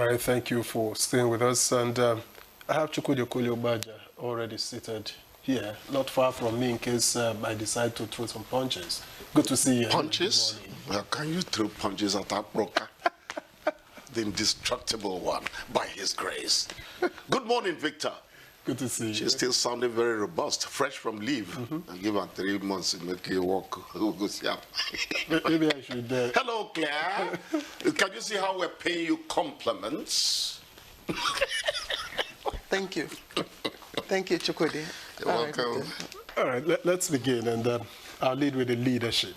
All right, thank you for staying with us. And I have Chukwudi Obaja already seated here, not far from me in case I decide to throw some punches. Good to see you. Punches? Well, can you throw punches at that broker? The indestructible one, by his grace. Good morning, Victor. Good to see you. She's still sounding very robust, fresh from leave. I give her 3 months to make her walk. Maybe I should... Hello, Claire. Can you see how we're paying you compliments? Thank you. Thank you, Chukwudi. You're welcome. All right, let's begin, and I'll lead with the leadership.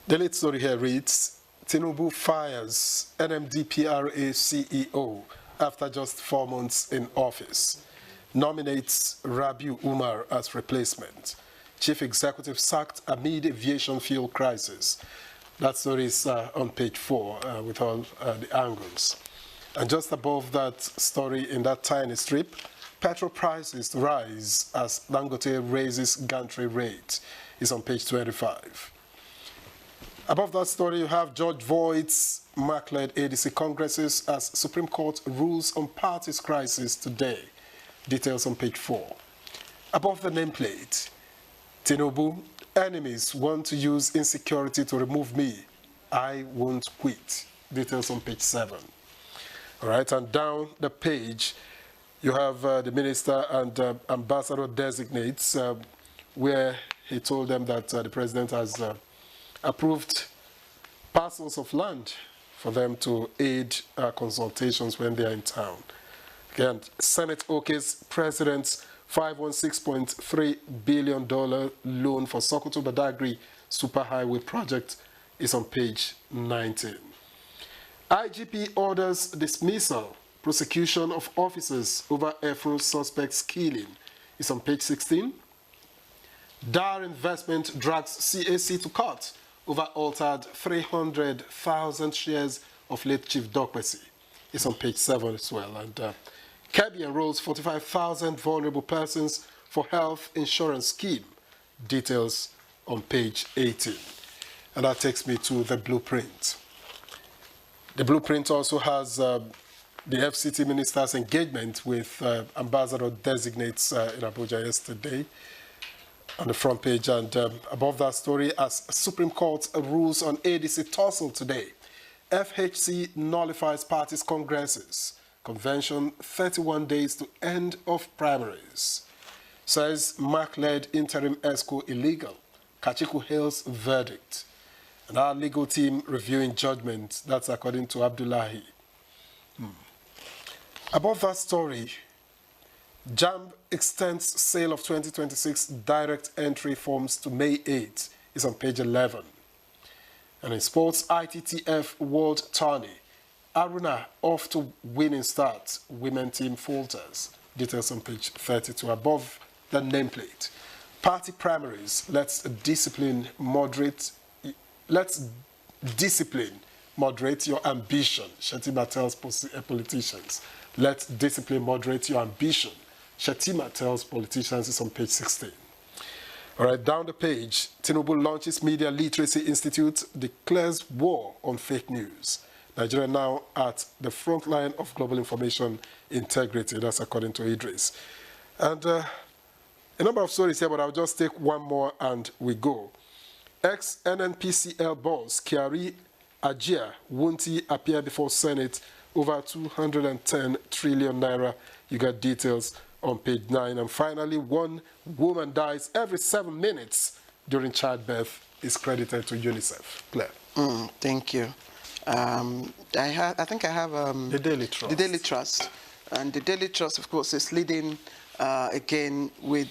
The lead story here reads, Tinubu fires NMDPRA CEO after just 4 months in office. Nominates Rabiu Umar as replacement. Chief executive sacked amid aviation fuel crisis. That story is on page 4 with all the angles. And just above that story in that tiny strip, petrol prices rise as Dangote raises gantry rate. Is on page 25. Above that story, you have George Voigt's Mark-led ADC congresses as Supreme Court rules on parties crisis today. Details on page 4. Above the nameplate, Tinubu, enemies want to use insecurity to remove me. I won't quit. Details on page 7. All right, and down the page, you have the minister and ambassador designates where he told them that the president has approved parcels of land for them to aid consultations when they are in town. Again, Senate OK's president's $516.3 billion loan for Sokoto Badagry Superhighway project is on page 19. IGP orders dismissal, prosecution of officers over Afro suspects killing is on page 16. Dar investment drags CAC to court over altered 300,000 shares of late Chief Dokpesi. It's on page 7 as well. And Kebbi enrolls 45,000 vulnerable persons for health insurance scheme. Details on page 18. And that takes me to the blueprint. The blueprint also has the FCT minister's engagement with ambassador designates in Abuja yesterday on the front page, and above that story, as Supreme Court rules on ADC tussle today, FHC nullifies parties' congresses. Convention 31 days to end of primaries. Says Mark-led interim ESCO illegal. Kachiku hails verdict. And our legal team reviewing judgment. That's according to Abdullahi. Above that story, JAMB extends sale of 2026 direct entry forms to May 8 is on page 11. And in sports, ITTF World Tourney, Aruna off to winning start, women team falters. Details on page 32 above the nameplate. Party primaries, let's discipline moderate your ambition, Shetima tells politicians. Let's discipline moderate your ambition, Shetima tells politicians, is on page 16. All right, down the page, Tinubu launches Media Literacy Institute, declares war on fake news. Nigeria now at the front line of global information integrity. That's according to Idris. And a number of stories here, but I'll just take one more and we go. Ex-NNPCL boss Kiari Ajia Wunti appear before Senate over 210 trillion naira. You got details on page 9. And finally, 1 woman dies every 7 minutes during childbirth is credited to UNICEF. Claire. Thank you. I think I have the Daily Trust. The Daily Trust, and the Daily Trust, of course, is leading again with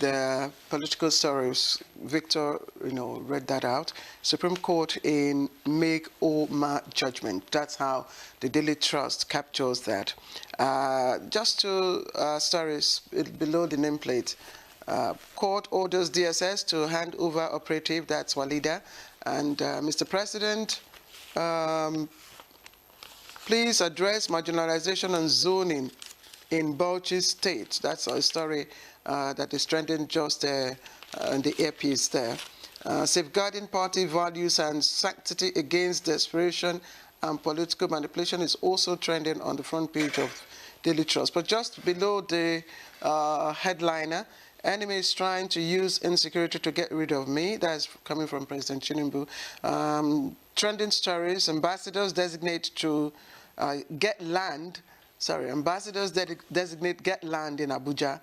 political stories. Victor, read that out. Supreme Court in Make or Ma judgment. That's how the Daily Trust captures that. Just two stories below the nameplate. Court orders DSS to hand over operative. That's Walida, and Mr. President. Please address marginalization and zoning in Bauchi State. That's a story that is trending just in the earpiece there. Safeguarding party values and sanctity against desperation and political manipulation is also trending on the front page of Daily Trust. But just below the headliner, enemy is trying to use insecurity to get rid of me. That's coming from President Tinubu. Trending stories, ambassadors designate to get land. Sorry, ambassadors designate get land in Abuja.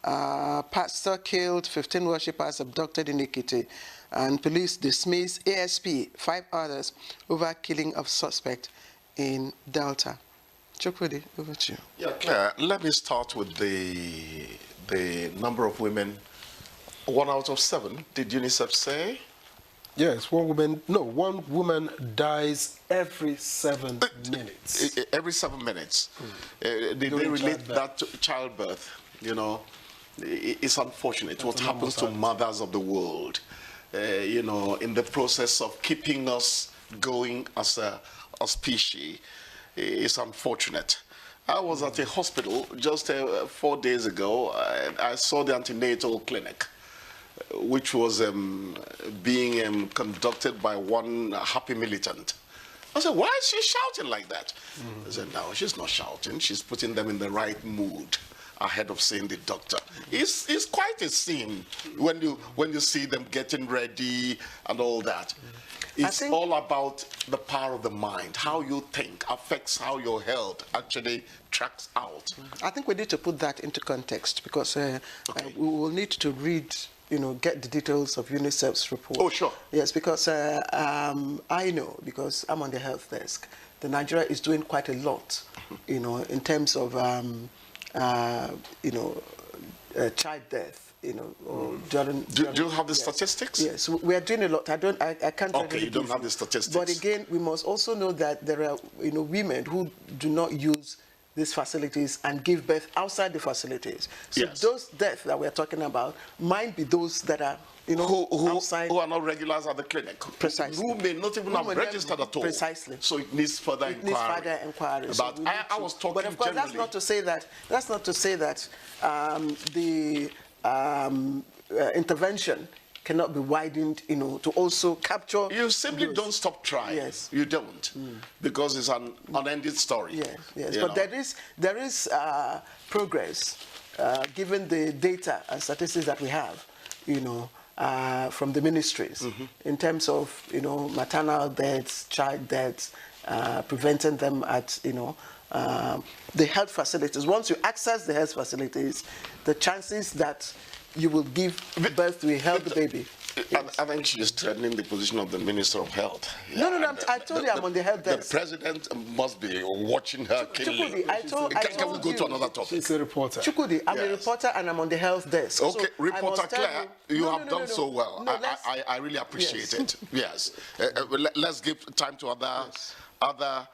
Pastor killed, 15 worshippers abducted in Ekiti, and police dismiss ASP, 5 others over killing of suspect in Delta. Chukwudi, over to you. Yeah, Claire, let me start with the number of women. 1 out of 7, did UNICEF say? Yes, one woman dies every 7 minutes. Every 7 minutes. Did they relate that to childbirth? You know, it's unfortunate. That's what happens to mothers of the world, you know, in the process of keeping us going as a species. It's unfortunate. I was at a hospital just 4 days ago. I saw the antenatal clinic, which was being conducted by one happy militant. I said, why is she shouting like that? I said, no, she's not shouting. She's putting them in the right mood ahead of seeing the doctor. It's quite a scene when you see them getting ready and all that. It's all about the power of the mind. How you think affects how your health actually tracks out. I think we need to put that into context, because we will need to read, you know, get the details of UNICEF's report. Oh, sure. Yes, because I know, because I'm on the health desk, that Nigeria is doing quite a lot, you know, in terms of, you know, child death. You know, or during, do you have the statistics? Yes, we are doing a lot. I can't. Okay, you don't have the statistics. But again, we must also know that there are, you know, women who do not use these facilities and give birth outside the facilities. So yes. Those deaths that we are talking about might be those that are, you know, outside. Who are not regulars at the clinic. Precisely. Who may not even have registered at all. Precisely. So it needs further inquiry. It needs further inquiry. But So I was talking But of course, generally. that's not to say that the intervention cannot be widened, you know, to also capture. You simply don't stop trying. Yes. You don't, because it's an unending story. Yes, yes. But there is progress, given the data and statistics that we have, you know, from the ministries, in terms of, you know, maternal deaths, child deaths, preventing them at, you know, the health facilities. Once you access the health facilities, the chances that you will give birth to a healthy baby. I think she is threatening the position of the Minister of Health. Yeah, no, I told you I'm on the health desk. The President must be watching her keenly. Can we go to another topic? She's a reporter. Chukwudi, I'm a reporter and I'm on the health desk. Okay, so reporter Claire, you have done so well. I really appreciate it. Yes. Let's give time to other.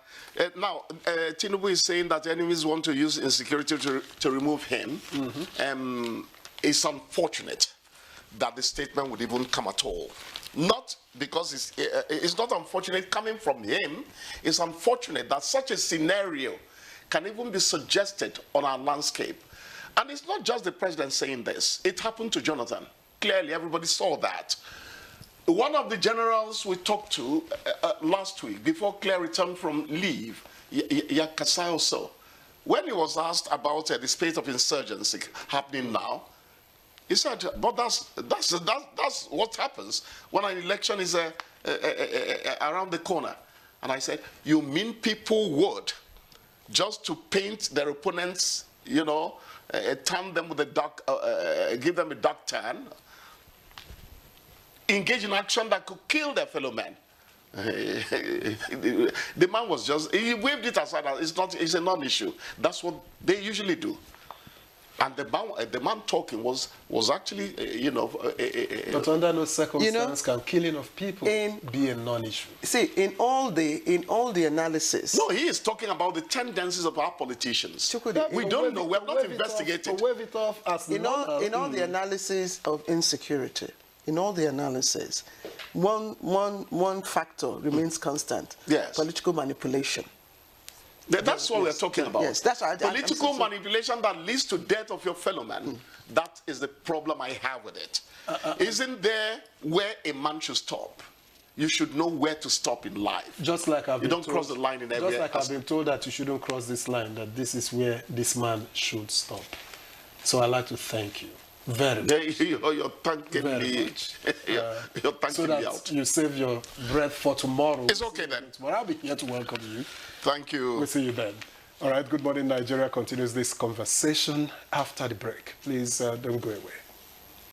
Now, Tinubu is saying that enemies want to use insecurity to remove him. It's unfortunate that the statement would even come at all. Not because it's not unfortunate coming from him. It's unfortunate that such a scenario can even be suggested on our landscape. And it's not just the president saying this. It happened to Jonathan. Clearly, everybody saw that. One of the generals we talked to last week, before Claire returned from leave, Yakasai also, when he was asked about the state of insurgency happening now, he said, but that's what happens when an election is around the corner. And I said, you mean people would, just to paint their opponents, you know, turn them with a dark, give them a dark turn, engage in action that could kill their fellow man? The man was just, he waved it aside. It's a non-issue. That's what they usually do. And the man talking was actually, you know... but under no circumstance can killing of people be a non-issue. See, in all the analysis... No, he is talking about the tendencies of our politicians. We don't know. We have not investigated. Wave it off as in all the analysis of insecurity, in all the analysis, one factor remains constant. Yes. Political manipulation. That's what we're talking about. Yes, that's what political manipulation that leads to death of your fellow man. That is the problem I have with it. Isn't there where a man should stop? you should know where to stop in life. Just like you don't cross the line in every. Just like I've been told that you shouldn't cross this line, that this is where this man should stop. So I'd like to thank you very much. You're thanking me. You're thanking so that me out. You save your breath for tomorrow. It's okay then. Tomorrow I'll be here to welcome you. Thank you. We'll see you then. All right, Good Morning Nigeria continues this conversation after the break. Please don't go away.